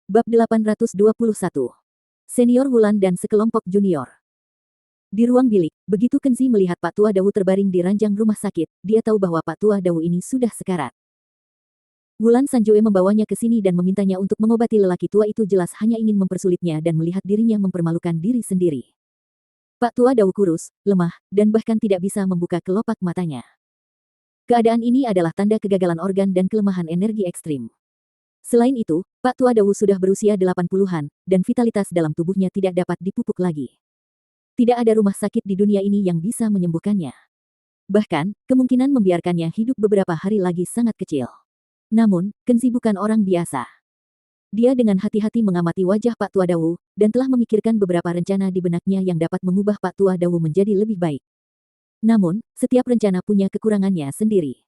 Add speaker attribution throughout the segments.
Speaker 1: Bab 821. Senior Wulan dan sekelompok junior. Di ruang bilik, begitu Kenzi melihat Pak Tua Dawu terbaring di ranjang rumah sakit, dia tahu bahwa Pak Tua Dawu ini sudah sekarat. Wulan Sanjoe membawanya ke sini dan memintanya untuk mengobati lelaki tua itu, jelas hanya ingin mempersulitnya dan melihat dirinya mempermalukan diri sendiri. Pak Tua Dawu kurus, lemah, dan bahkan tidak bisa membuka kelopak matanya. Keadaan ini adalah tanda kegagalan organ dan kelemahan energi ekstrim. Selain itu, Pak Tua Dawu sudah berusia 80-an, dan vitalitas dalam tubuhnya tidak dapat dipupuk lagi. Tidak ada rumah sakit di dunia ini yang bisa menyembuhkannya. Bahkan, kemungkinan membiarkannya hidup beberapa hari lagi sangat kecil. Namun, Kenzi bukan orang biasa. Dia dengan hati-hati mengamati wajah Pak Tua Dawu, dan telah memikirkan beberapa rencana di benaknya yang dapat mengubah Pak Tua Dawu menjadi lebih baik. Namun, setiap rencana punya kekurangannya sendiri.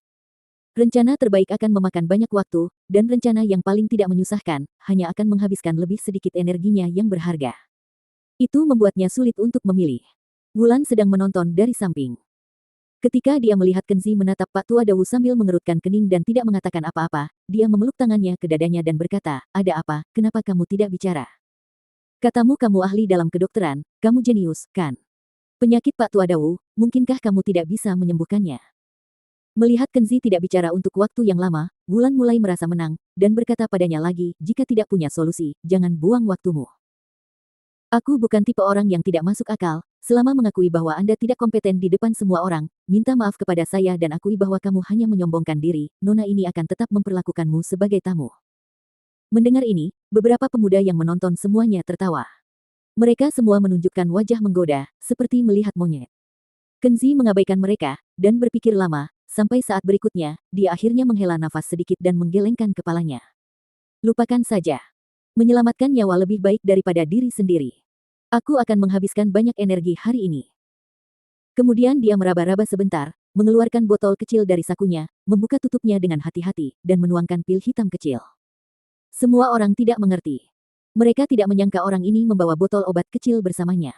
Speaker 1: Rencana terbaik akan memakan banyak waktu, dan rencana yang paling tidak menyusahkan, hanya akan menghabiskan lebih sedikit energinya yang berharga. Itu membuatnya sulit untuk memilih. Wulan sedang menonton dari samping. Ketika dia melihat Kenzi menatap Pak Tua Dawu sambil mengerutkan kening dan tidak mengatakan apa-apa, dia memeluk tangannya ke dadanya dan berkata, "Ada apa, kenapa kamu tidak bicara? Katamu kamu ahli dalam kedokteran, kamu jenius, kan? Penyakit Pak Tua Dawu, mungkinkah kamu tidak bisa menyembuhkannya?" Melihat Kenzi tidak bicara untuk waktu yang lama, Wulan mulai merasa menang, dan berkata padanya lagi, "Jika tidak punya solusi, jangan buang waktumu. Aku bukan tipe orang yang tidak masuk akal, selama mengakui bahwa Anda tidak kompeten di depan semua orang, minta maaf kepada saya dan akui bahwa kamu hanya menyombongkan diri, nona ini akan tetap memperlakukanmu sebagai tamu." Mendengar ini, beberapa pemuda yang menonton semuanya tertawa. Mereka semua menunjukkan wajah menggoda, seperti melihat monyet. Kenzi mengabaikan mereka, dan berpikir lama, sampai saat berikutnya, dia akhirnya menghela nafas sedikit dan menggelengkan kepalanya. Lupakan saja. Menyelamatkan nyawa lebih baik daripada diri sendiri. Aku akan menghabiskan banyak energi hari ini. Kemudian dia meraba-raba sebentar, mengeluarkan botol kecil dari sakunya, membuka tutupnya dengan hati-hati, dan menuangkan pil hitam kecil. Semua orang tidak mengerti. Mereka tidak menyangka orang ini membawa botol obat kecil bersamanya.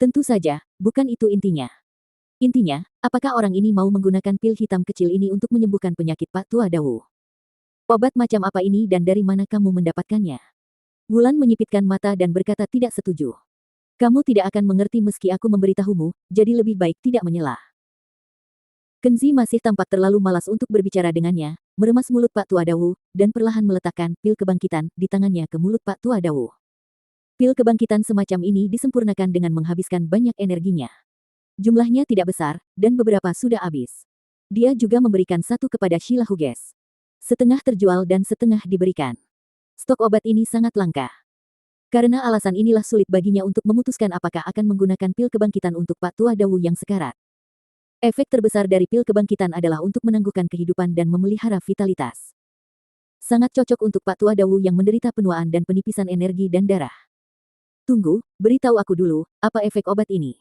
Speaker 1: Tentu saja, bukan itu intinya. Intinya, apakah orang ini mau menggunakan pil hitam kecil ini untuk menyembuhkan penyakit Pak Tua Dawu? Obat macam apa ini dan dari mana kamu mendapatkannya? Wulan menyipitkan mata dan berkata tidak setuju. Kamu tidak akan mengerti meski aku memberitahumu, jadi lebih baik tidak menyelah. Kenzi masih tampak terlalu malas untuk berbicara dengannya, meremas mulut Pak Tua Dawu, dan perlahan meletakkan pil kebangkitan di tangannya ke mulut Pak Tua Dawu. Pil kebangkitan semacam ini disempurnakan dengan menghabiskan banyak energinya. Jumlahnya tidak besar, dan beberapa sudah habis. Dia juga memberikan satu kepada Sheila Hughes. Setengah terjual dan setengah diberikan. Stok obat ini sangat langka. Karena alasan inilah sulit baginya untuk memutuskan apakah akan menggunakan pil kebangkitan untuk Pak Tua Dawu yang sekarat. Efek terbesar dari pil kebangkitan adalah untuk menangguhkan kehidupan dan memelihara vitalitas. Sangat cocok untuk Pak Tua Dawu yang menderita penuaan dan penipisan energi dan darah. Tunggu, beritahu aku dulu, apa efek obat ini?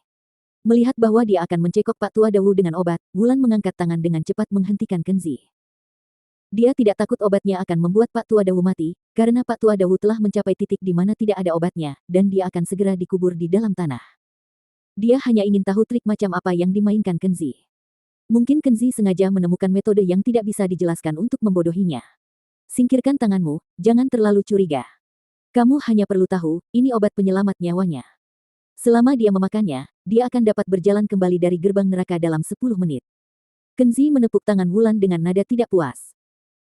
Speaker 1: Melihat bahwa dia akan mencekok Pak Tua Dawu dengan obat, Wulan mengangkat tangan dengan cepat menghentikan Kenzi. Dia tidak takut obatnya akan membuat Pak Tua Dawu mati, karena Pak Tua Dawu telah mencapai titik di mana tidak ada obatnya, dan dia akan segera dikubur di dalam tanah. Dia hanya ingin tahu trik macam apa yang dimainkan Kenzi. Mungkin Kenzi sengaja menemukan metode yang tidak bisa dijelaskan untuk membodohinya. Singkirkan tanganmu, jangan terlalu curiga. Kamu hanya perlu tahu, ini obat penyelamat nyawanya. Selama dia memakannya, dia akan dapat berjalan kembali dari gerbang neraka dalam 10 menit. Kenzi menepuk tangan Wulan dengan nada tidak puas.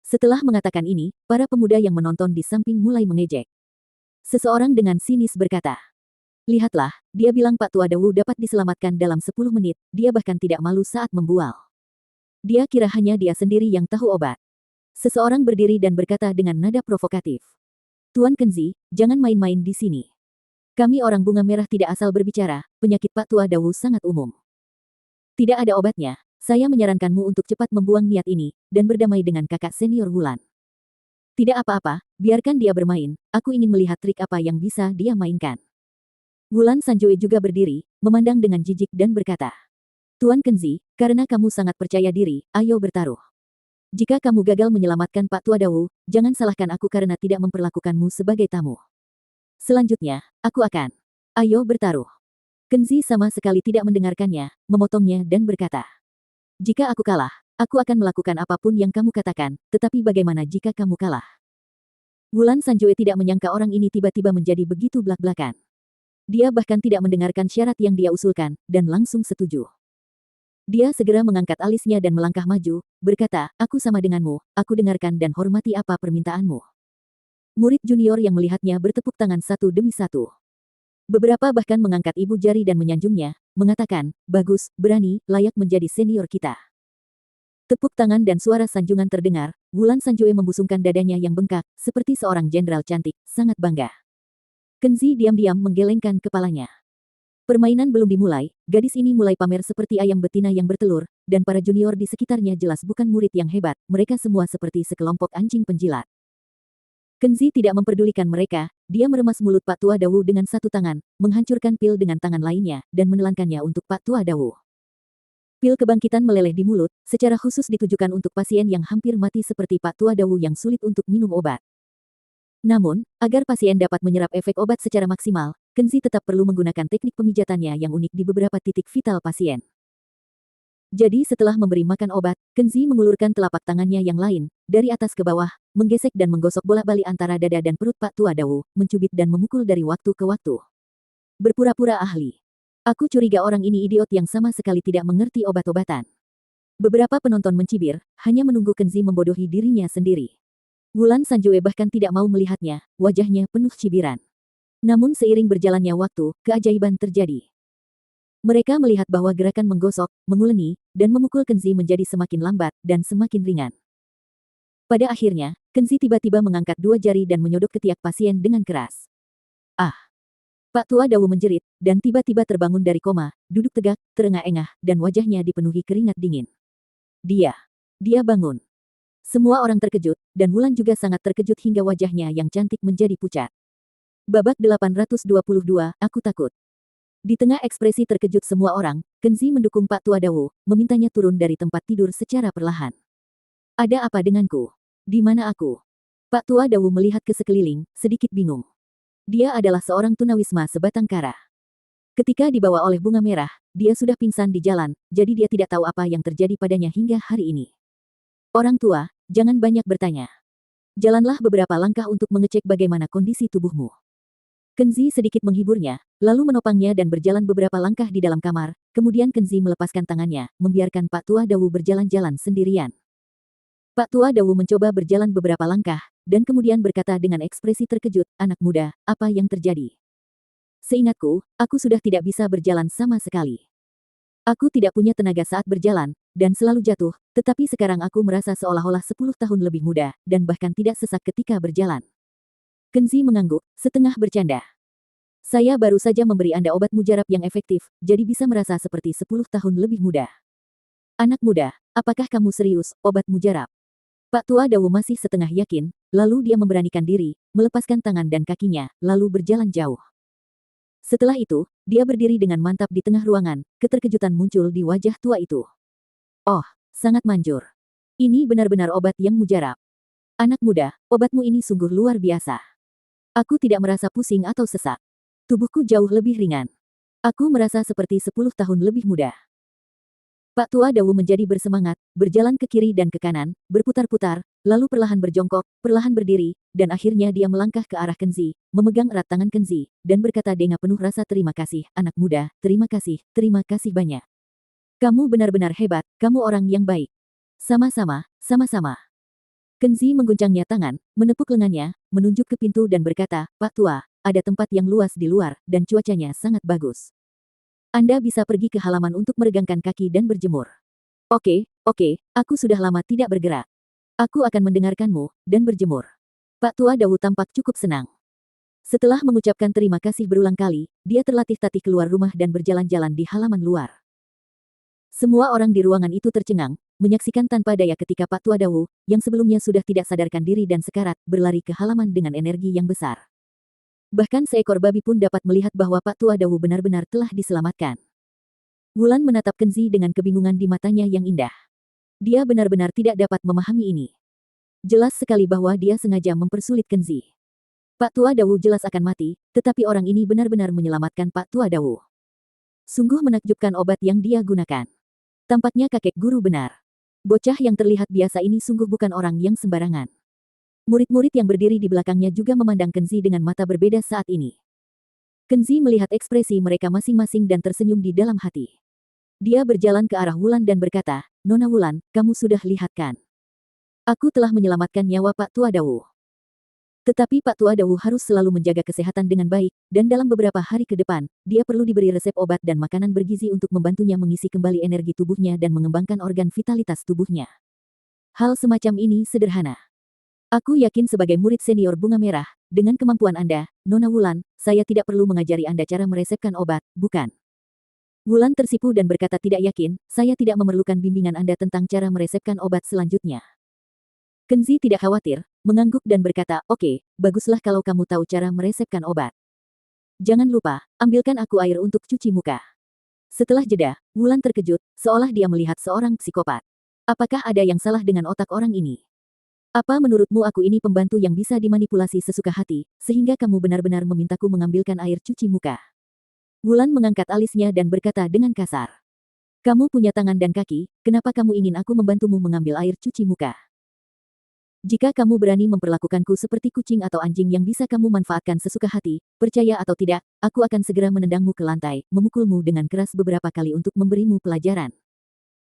Speaker 1: Setelah mengatakan ini, para pemuda yang menonton di samping mulai mengejek. Seseorang dengan sinis berkata, "Lihatlah, dia bilang Pak Tua Dawu dapat diselamatkan dalam 10 menit, dia bahkan tidak malu saat membual. Dia kira hanya dia sendiri yang tahu obat." Seseorang berdiri dan berkata dengan nada provokatif, "Tuan Kenzi, jangan main-main di sini. Kami orang bunga merah tidak asal berbicara, penyakit Pak Tua Dawu sangat umum. Tidak ada obatnya, saya menyarankanmu untuk cepat membuang niat ini, dan berdamai dengan kakak senior Wulan. Tidak apa-apa, biarkan dia bermain, aku ingin melihat trik apa yang bisa dia mainkan." Wulan Sanjoe juga berdiri, memandang dengan jijik dan berkata, "Tuan Kenzi, karena kamu sangat percaya diri, ayo bertaruh. Jika kamu gagal menyelamatkan Pak Tua Dawu, jangan salahkan aku karena tidak memperlakukanmu sebagai tamu. Selanjutnya, aku akan. Ayo bertaruh." Kenzi sama sekali tidak mendengarkannya, memotongnya dan berkata, "Jika aku kalah, aku akan melakukan apapun yang kamu katakan, tetapi bagaimana jika kamu kalah?" Wulan Sanjue tidak menyangka orang ini tiba-tiba menjadi begitu blak-blakan. Dia bahkan tidak mendengarkan syarat yang dia usulkan, dan langsung setuju. Dia segera mengangkat alisnya dan melangkah maju, berkata, aku sama denganmu, aku dengarkan dan hormati apa permintaanmu. Murid junior yang melihatnya bertepuk tangan satu demi satu. Beberapa bahkan mengangkat ibu jari dan menyanjungnya, mengatakan, bagus, berani, layak menjadi senior kita. Tepuk tangan dan suara sanjungan terdengar, Wulan Sanjue membusungkan dadanya yang bengkak, seperti seorang jenderal cantik, sangat bangga. Kenzi diam-diam menggelengkan kepalanya. Permainan belum dimulai, gadis ini mulai pamer seperti ayam betina yang bertelur, dan para junior di sekitarnya jelas bukan murid yang hebat, mereka semua seperti sekelompok anjing penjilat. Kenzi tidak memperdulikan mereka, dia meremas mulut Pak Tua Dawu dengan satu tangan, menghancurkan pil dengan tangan lainnya, dan menelankannya untuk Pak Tua Dawu. Pil kebangkitan meleleh di mulut, secara khusus ditujukan untuk pasien yang hampir mati seperti Pak Tua Dawu yang sulit untuk minum obat. Namun, agar pasien dapat menyerap efek obat secara maksimal, Kenzi tetap perlu menggunakan teknik pemijatannya yang unik di beberapa titik vital pasien. Jadi setelah memberi makan obat, Kenzi mengulurkan telapak tangannya yang lain, dari atas ke bawah, menggesek dan menggosok bolak-balik antara dada dan perut Pak Tua Dawu, mencubit dan memukul dari waktu ke waktu. Berpura-pura ahli. Aku curiga orang ini idiot yang sama sekali tidak mengerti obat-obatan. Beberapa penonton mencibir, hanya menunggu Kenzi membodohi dirinya sendiri. Wulan Sanjue bahkan tidak mau melihatnya, wajahnya penuh cibiran. Namun seiring berjalannya waktu, keajaiban terjadi. Mereka melihat bahwa gerakan menggosok, menguleni, dan memukul Kenzi menjadi semakin lambat dan semakin ringan. Pada akhirnya, Kenzi tiba-tiba mengangkat dua jari dan menyodok ketiak pasien dengan keras. Ah! Pak Tua Dawu menjerit, dan tiba-tiba terbangun dari koma, duduk tegak, terengah-engah, dan wajahnya dipenuhi keringat dingin. Dia bangun. Semua orang terkejut, dan Wulan juga sangat terkejut hingga wajahnya yang cantik menjadi pucat. Babak 822, aku takut. Di tengah ekspresi terkejut semua orang, Kenzi mendukung Pak Tua Dawu, memintanya turun dari tempat tidur secara perlahan. Ada apa denganku? Di mana aku? Pak Tua Dawu melihat ke sekeliling, sedikit bingung. Dia adalah seorang tunawisma sebatang kara. Ketika dibawa oleh bunga merah, dia sudah pingsan di jalan, jadi dia tidak tahu apa yang terjadi padanya hingga hari ini. Orang tua, jangan banyak bertanya. Jalanlah beberapa langkah untuk mengecek bagaimana kondisi tubuhmu. Kenzi sedikit menghiburnya, lalu menopangnya dan berjalan beberapa langkah di dalam kamar, kemudian Kenzi melepaskan tangannya, membiarkan Pak Tua Dawu berjalan-jalan sendirian. Pak Tua Dawu mencoba berjalan beberapa langkah, dan kemudian berkata dengan ekspresi terkejut, anak muda, apa yang terjadi? Seingatku, aku sudah tidak bisa berjalan sama sekali. Aku tidak punya tenaga saat berjalan, dan selalu jatuh, tetapi sekarang aku merasa seolah-olah 10 tahun lebih muda, dan bahkan tidak sesak ketika berjalan. Kenzi mengangguk, setengah bercanda. Saya baru saja memberi Anda obat mujarab yang efektif, jadi bisa merasa seperti 10 tahun lebih muda. Anak muda, apakah kamu serius, obat mujarab? Pak Tua Dawu masih setengah yakin, lalu dia memberanikan diri, melepaskan tangan dan kakinya, lalu berjalan jauh. Setelah itu, dia berdiri dengan mantap di tengah ruangan, keterkejutan muncul di wajah tua itu. Oh, sangat manjur. Ini benar-benar obat yang mujarab. Anak muda, obatmu ini sungguh luar biasa. Aku tidak merasa pusing atau sesak. Tubuhku jauh lebih ringan. Aku merasa seperti 10 tahun lebih muda. Pak Tua Dawu menjadi bersemangat, berjalan ke kiri dan ke kanan, berputar-putar, lalu perlahan berjongkok, perlahan berdiri, dan akhirnya dia melangkah ke arah Kenzi, memegang erat tangan Kenzi, dan berkata dengan penuh rasa terima kasih, anak muda, terima kasih banyak. Kamu benar-benar hebat, kamu orang yang baik. Sama-sama, sama-sama. Kenzi mengguncangnya tangan, menepuk lengannya, menunjuk ke pintu dan berkata, Pak Tua, ada tempat yang luas di luar, dan cuacanya sangat bagus. Anda bisa pergi ke halaman untuk meregangkan kaki dan berjemur. Oke, aku sudah lama tidak bergerak. Aku akan mendengarkanmu, dan berjemur. Pak Tua Dawu tampak cukup senang. Setelah mengucapkan terima kasih berulang kali, dia terlatih-tatih keluar rumah dan berjalan-jalan di halaman luar. Semua orang di ruangan itu tercengang, menyaksikan tanpa daya ketika Pak Tua Dawu, yang sebelumnya sudah tidak sadarkan diri dan sekarat, berlari ke halaman dengan energi yang besar. Bahkan seekor babi pun dapat melihat bahwa Pak Tua Dawu benar-benar telah diselamatkan. Wulan menatap Kenzi dengan kebingungan di matanya yang indah. Dia benar-benar tidak dapat memahami ini. Jelas sekali bahwa dia sengaja mempersulit Kenzi. Pak Tua Dawu jelas akan mati, tetapi orang ini benar-benar menyelamatkan Pak Tua Dawu. Sungguh menakjubkan obat yang dia gunakan. Tampaknya kakek guru benar. Bocah yang terlihat biasa ini sungguh bukan orang yang sembarangan. Murid-murid yang berdiri di belakangnya juga memandang Kenzi dengan mata berbeda saat ini. Kenzi melihat ekspresi mereka masing-masing dan tersenyum di dalam hati. Dia berjalan ke arah Wulan dan berkata, "Nona Wulan, kamu sudah lihat kan? Aku telah menyelamatkan nyawa Pak Tua Dawu. Tetapi Pak Tua Dawu harus selalu menjaga kesehatan dengan baik, dan dalam beberapa hari ke depan, dia perlu diberi resep obat dan makanan bergizi untuk membantunya mengisi kembali energi tubuhnya dan mengembangkan organ vitalitas tubuhnya. Hal semacam ini sederhana. Aku yakin sebagai murid senior Bunga Merah, dengan kemampuan Anda, Nona Wulan, saya tidak perlu mengajari Anda cara meresepkan obat, bukan?" Wulan tersipu dan berkata tidak yakin, "Saya tidak memerlukan bimbingan Anda tentang cara meresepkan obat selanjutnya." Kenzi tidak khawatir, mengangguk dan berkata, "Oke, baguslah kalau kamu tahu cara meresepkan obat. Jangan lupa, ambilkan aku air untuk cuci muka." Setelah jeda, Wulan terkejut, seolah dia melihat seorang psikopat. Apakah ada yang salah dengan otak orang ini? Apa menurutmu aku ini pembantu yang bisa dimanipulasi sesuka hati, sehingga kamu benar-benar memintaku mengambilkan air cuci muka? Wulan mengangkat alisnya dan berkata dengan kasar. "Kamu punya tangan dan kaki, kenapa kamu ingin aku membantumu mengambil air cuci muka? Jika kamu berani memperlakukanku seperti kucing atau anjing yang bisa kamu manfaatkan sesuka hati, percaya atau tidak, aku akan segera menendangmu ke lantai, memukulmu dengan keras beberapa kali untuk memberimu pelajaran."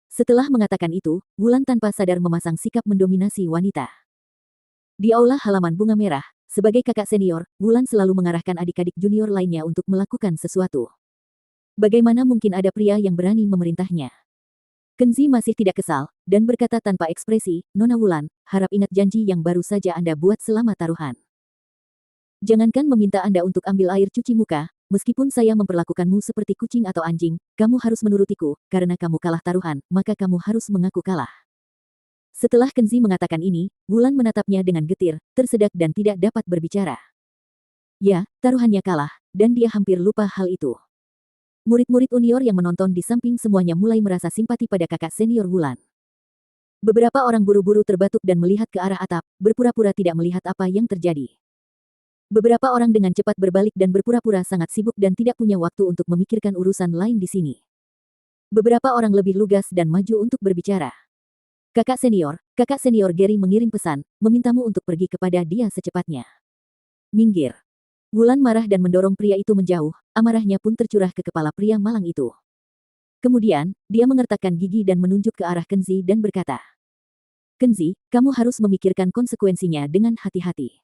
Speaker 1: Setelah mengatakan itu, Wulan tanpa sadar memasang sikap mendominasi wanita. Di aula halaman Bunga Merah, sebagai kakak senior, Wulan selalu mengarahkan adik-adik junior lainnya untuk melakukan sesuatu. Bagaimana mungkin ada pria yang berani memerintahnya? Kenzi masih tidak kesal, dan berkata tanpa ekspresi, "Nona Wulan, harap ingat janji yang baru saja Anda buat selama taruhan. Jangankan meminta Anda untuk ambil air cuci muka, meskipun saya memperlakukanmu seperti kucing atau anjing, kamu harus menurutiku, karena kamu kalah taruhan, maka kamu harus mengaku kalah." Setelah Kenzi mengatakan ini, Wulan menatapnya dengan getir, tersedak dan tidak dapat berbicara. Ya, taruhannya kalah, dan dia hampir lupa hal itu. Murid-murid unior yang menonton di samping semuanya mulai merasa simpati pada kakak senior Wulan. Beberapa orang buru-buru terbatuk dan melihat ke arah atap, berpura-pura tidak melihat apa yang terjadi. Beberapa orang dengan cepat berbalik dan berpura-pura sangat sibuk dan tidak punya waktu untuk memikirkan urusan lain di sini. Beberapa orang lebih lugas dan maju untuk berbicara. Kakak senior Gary mengirim pesan, memintamu untuk pergi kepada dia secepatnya. Minggir. Wulan marah dan mendorong pria itu menjauh, amarahnya pun tercurah ke kepala pria malang itu. Kemudian, dia mengertakkan gigi dan menunjuk ke arah Kenzi dan berkata, "Kenzi, kamu harus memikirkan konsekuensinya dengan hati-hati.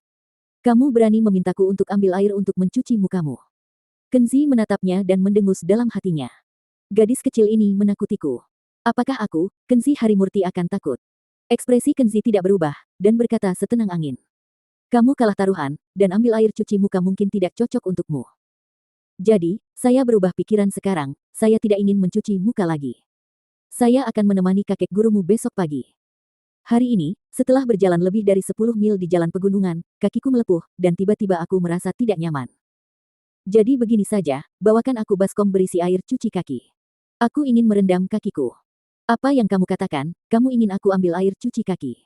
Speaker 1: Kamu berani memintaku untuk ambil air untuk mencuci mukamu." Kenzi menatapnya dan mendengus dalam hatinya. Gadis kecil ini menakutiku. Apakah aku, Kenzi Harimurti akan takut? Ekspresi Kenzi tidak berubah, dan berkata setenang angin. "Kamu kalah taruhan, dan ambil air cuci muka mungkin tidak cocok untukmu. Jadi, saya berubah pikiran sekarang, saya tidak ingin mencuci muka lagi. Saya akan menemani kakek gurumu besok pagi." Hari ini, setelah berjalan lebih dari 10 mil di jalan pegunungan, kakiku melepuh, dan tiba-tiba aku merasa tidak nyaman. "Jadi begini saja, bawakan aku baskom berisi air cuci kaki. Aku ingin merendam kakiku." "Apa yang kamu katakan, kamu ingin aku ambil air cuci kaki?"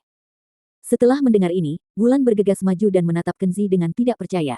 Speaker 1: Setelah mendengar ini, Wulan bergegas maju dan menatap Kenzi dengan tidak percaya.